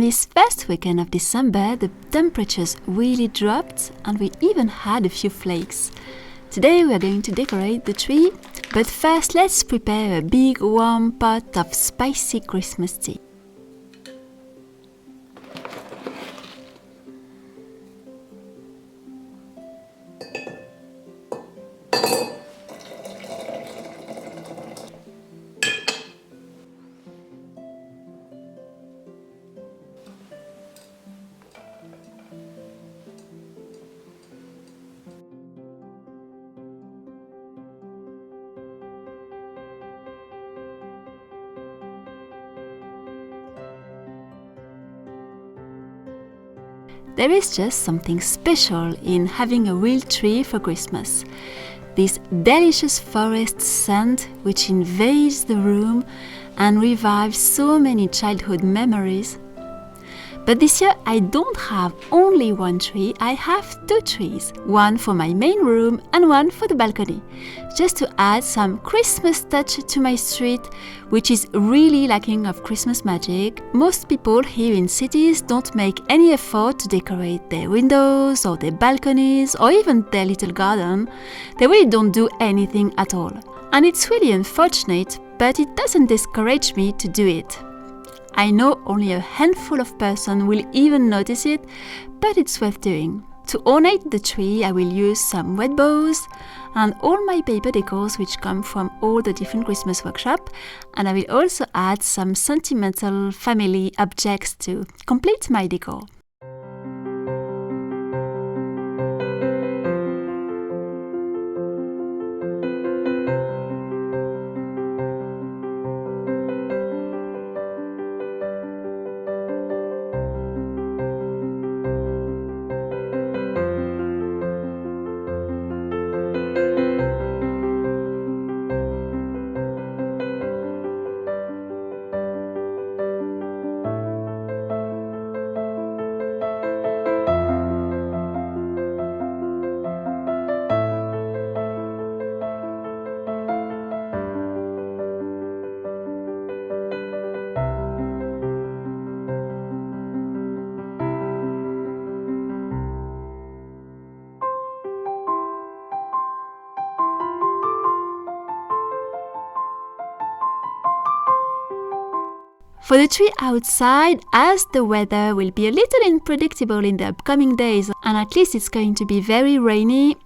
this first weekend of December, the temperatures really dropped and we even had a few flakes. Today we are going to decorate the tree, but first let's prepare a big warm pot of spicy Christmas tea. There is just something special in having a real tree for Christmas. This delicious forest scent which invades the room and revives so many childhood memories. But this year I don't have only one tree, I have two trees, one for my main room and one for the balcony, just to add some Christmas touch to my street, which is really lacking of Christmas magic. Most people here in cities don't make any effort to decorate their windows or their balconies or even their little garden. They really don't do anything at all. And it's really unfortunate, but it doesn't discourage me to do it. I know only a handful of persons will even notice it, but it's worth doing. To ornate the tree, I will use some wet bows and all my paper decors which come from all the different Christmas workshops, and I will also add some sentimental family objects to complete my decor. For the tree outside, as the weather will be a little unpredictable in the upcoming days, and at least it's going to be very rainy,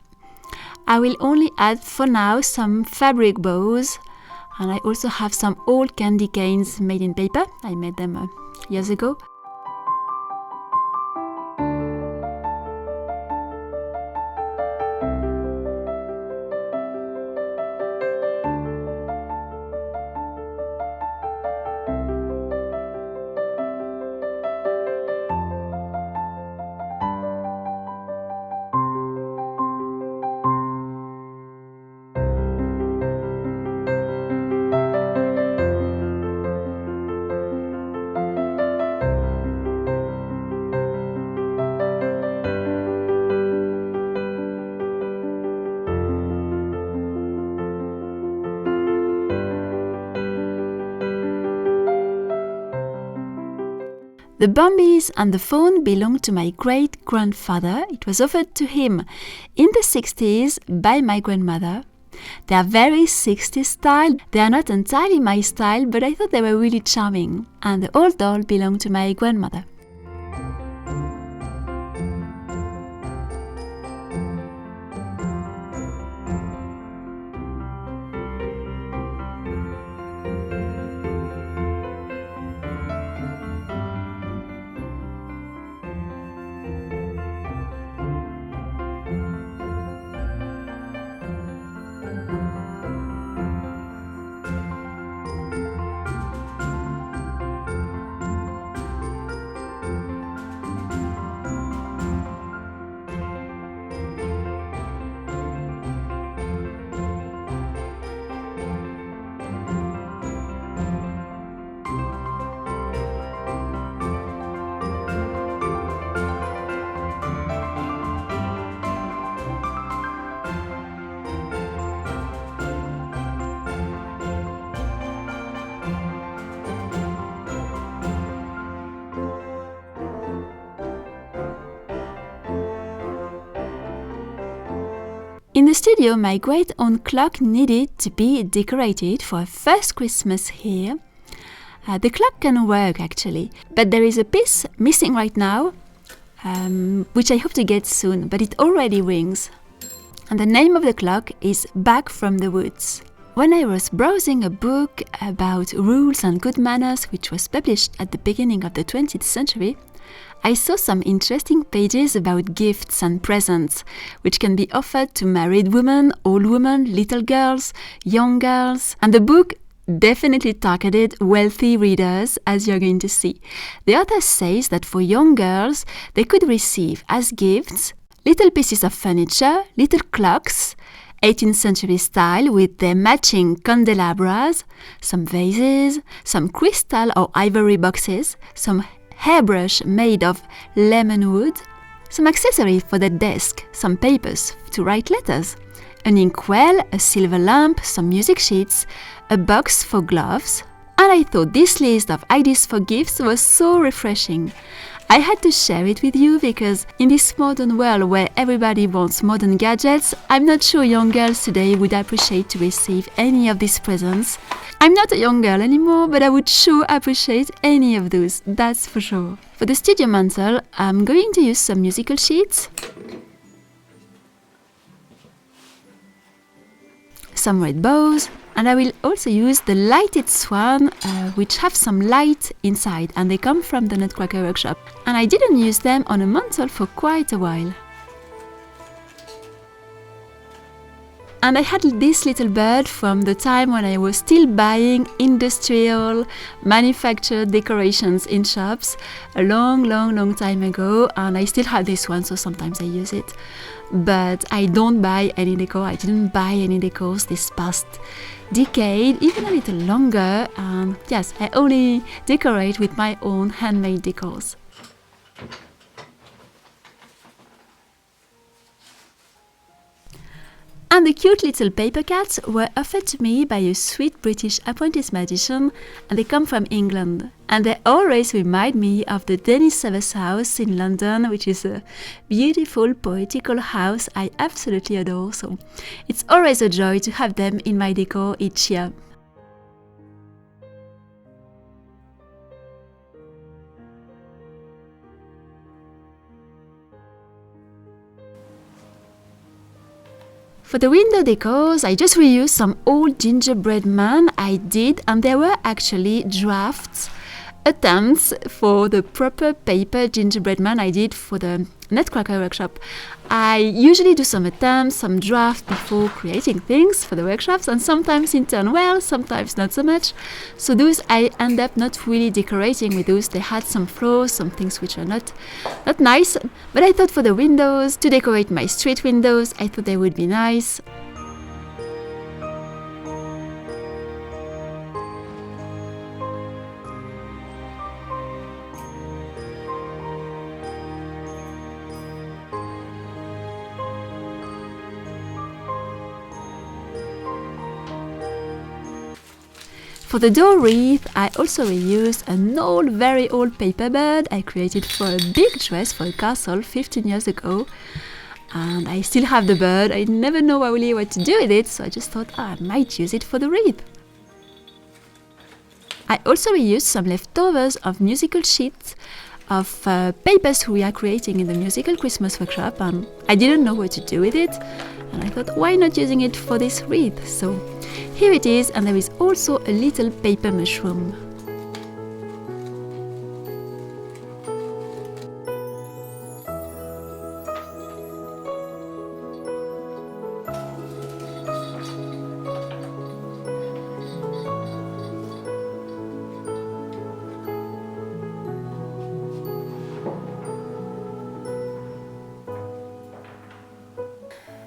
I will only add for now some fabric bows, and I also have some old candy canes made in paper. I made them years ago. The bombies and the phone belonged to my great-grandfather. It was offered to him in the 60s by my grandmother. They are very 60s style. They are not entirely my style, but I thought they were really charming. And the old doll belonged to my grandmother. In the studio, my great own clock needed to be decorated for a first Christmas here. The clock can work actually, but there is a piece missing right now, which I hope to get soon, but it already rings. And the name of the clock is Back from the Woods. When I was browsing a book about rules and good manners, which was published at the beginning of the 20th century, I saw some interesting pages about gifts and presents, which can be offered to married women, old women, little girls, young girls, and the book definitely targeted wealthy readers, as you're going to see. The author says that for young girls, they could receive as gifts little pieces of furniture, little clocks, 18th century style with their matching candelabras, some vases, some crystal or ivory boxes, some hairbrush made of lemon wood, some accessories for the desk, some papers to write letters, an inkwell, a silver lamp, some music sheets, a box for gloves. And I thought this list of ideas for gifts was so refreshing. I had to share it with you because in this modern world where everybody wants modern gadgets, I'm not sure young girls today would appreciate to receive any of these presents. I'm not a young girl anymore, but I would sure appreciate any of those, that's for sure. For the studio mantle, I'm going to use some musical sheets, some red bows, and I will also use the lighted swan, which have some light inside, and they come from the Nutcracker workshop. And I didn't use them on a mantle for quite a while. And I had this little bird from the time when I was still buying industrial manufactured decorations in shops a long time ago, and I still have this one, so sometimes I use it. But I don't buy any decor. I didn't buy any decors this past decade, even a little longer, and yes, I only decorate with my own handmade decors. And the cute little paper cats were offered to me by a sweet British apprentice magician, and they come from England. And they always remind me of the Denis Savas house in London, which is a beautiful poetical house I absolutely adore. So it's always a joy to have them in my decor each year. For the window decors, I just reused some old gingerbread man I did, and there were actually drafts, attempts for the proper paper gingerbread man I did for the Nutcracker workshop. I usually do some attempts, some draft before creating things for the workshops, and sometimes it turn well, sometimes not so much. So those I end up not really decorating with those. They had some flaws, some things which are not nice. But I thought for the windows, to decorate my street windows, I thought they would be nice. For the door wreath, I also reused an old, very old paper bird I created for a big dress for a castle 15 years ago. And I still have the bird. I never know really what to do with it, so I just thought I might use it for the wreath. I also reused some leftovers of musical sheets of papers we are creating in the musical Christmas workshop, and I didn't know what to do with it, and I thought, why not using it for this wreath? So here it is, and there is also a little paper mushroom.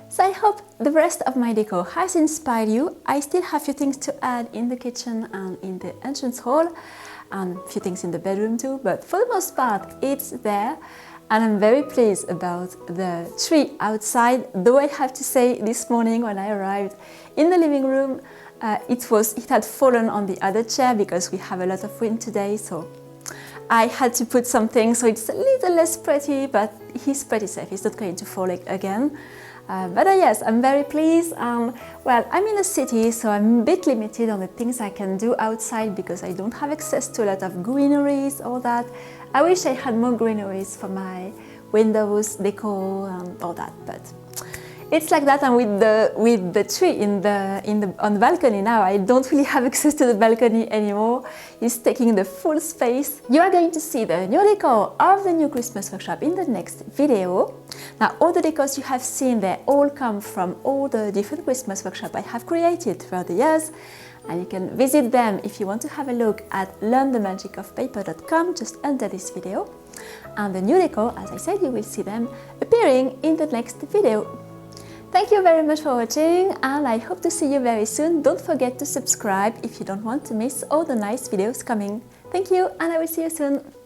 So I hope the rest of my decor has inspired you. I still have a few things to add in the kitchen and in the entrance hall, and a few things in the bedroom too, but for the most part it's there, and I'm very pleased about the tree outside, though I have to say this morning when I arrived in the living room, it had fallen on the other chair because we have a lot of wind today, so I had to put something so it's a little less pretty, but he's pretty safe. He's not going to fall again. But yes, I'm very pleased. Well, I'm in a city, so I'm a bit limited on the things I can do outside because I don't have access to a lot of greeneries, all that. I wish I had more greeneries for my windows, decor, and all that, but it's like that. And with the tree on the balcony now, I don't really have access to the balcony anymore. It's taking the full space. You are going to see the new decor of the new Christmas workshop in the next video. Now, all the decors you have seen, they all come from all the different Christmas workshops I have created throughout the years. And you can visit them if you want to have a look at learnthemagicofpaper.com just under this video. And the new decor, as I said, you will see them appearing in the next video. Thank you very much for watching, and I hope to see you very soon. Don't forget to subscribe if you don't want to miss all the nice videos coming. Thank you, and I will see you soon.